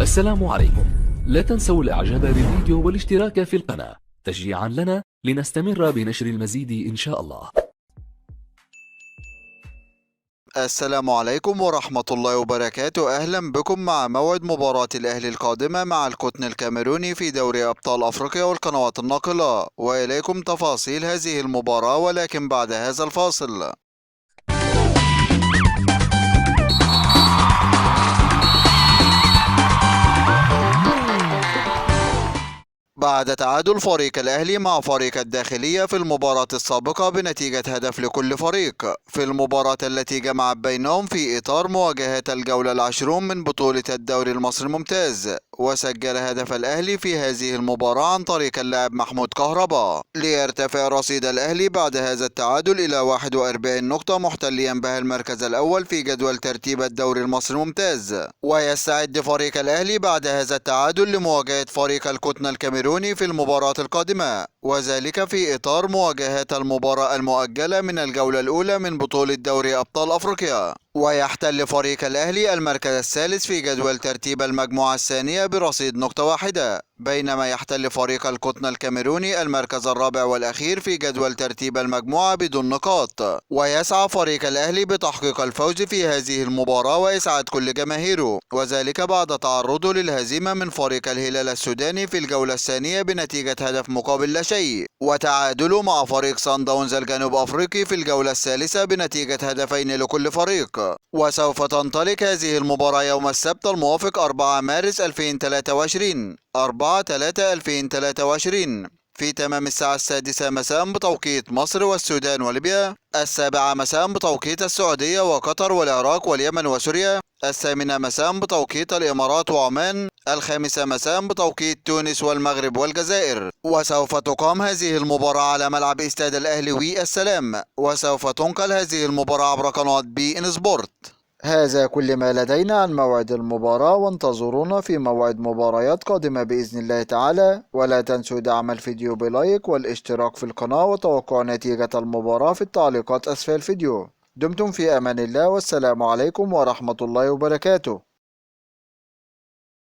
السلام عليكم. لا تنسوا الاعجاب بالفيديو والاشتراك في القناة تشجيعا لنا لنستمر بنشر المزيد إن شاء الله. السلام عليكم ورحمة الله وبركاته. أهلا بكم مع موعد مباراة الأهلي القادمة مع القطن الكاميروني في دوري أبطال أفريقيا والقنوات الناقلة، وإليكم تفاصيل هذه المباراة ولكن بعد هذا الفاصل. بعد تعادل فريق الأهلي مع فريق الداخلية في المباراة السابقة بنتيجة هدف لكل فريق في المباراة التي جمعت بينهم في إطار مواجهة الجولة العشرون من بطولة الدوري المصري الممتاز، وسجل هدف الأهلي في هذه المباراة عن طريق اللاعب محمود كهربا ليرتفع رصيد الأهلي بعد هذا التعادل إلى 41 نقطة، محتليا بها المركز الأول في جدول ترتيب الدوري المصري الممتاز. ويستعد فريق الأهلي بعد هذا التعادل لمواجهة فريق القطن الكاميروني في المباراة القادمة، وذلك في إطار مواجهة المباراة المؤجلة من الجولة الأولى من بطولة دوري أبطال أفريقيا. ويحتل فريق الأهلي المركز الثالث في جدول ترتيب المجموعة الثانية برصيد نقطة واحدة، بينما يحتل فريق القطن الكاميروني المركز الرابع والأخير في جدول ترتيب المجموعة بدون نقاط. ويسعى فريق الأهلي بتحقيق الفوز في هذه المباراة وإسعاد كل جماهيره، وذلك بعد تعرضه للهزيمة من فريق الهلال السوداني في الجولة الثانية بنتيجة هدف مقابل لا شيء، وتعادله مع فريق صن داونز الجنوب أفريقي في الجولة الثالثة بنتيجة هدفين لكل فريق. وسوف تنطلق هذه المباراة يوم السبت الموافق 4 مارس 2023 4/3/2023 في تمام الساعة 6 مساء بتوقيت مصر والسودان وليبيا، 7 مساء بتوقيت السعودية وقطر والعراق واليمن وسوريا، 8 مساء بتوقيت الإمارات وعمان، 5 مساء بتوقيت تونس والمغرب والجزائر. وسوف تقام هذه المباراة على ملعب استاد الأهلي السلام، وسوف تنقل هذه المباراة عبر قناة بي إن سبورت. هذا كل ما لدينا عن موعد المباراة، وانتظرونا في موعد مباريات قادمة بإذن الله تعالى، ولا تنسوا دعم الفيديو بلايك والاشتراك في القناة وتوقع نتيجة المباراة في التعليقات أسفل الفيديو. دمتم في أمان الله، والسلام عليكم ورحمة الله وبركاته.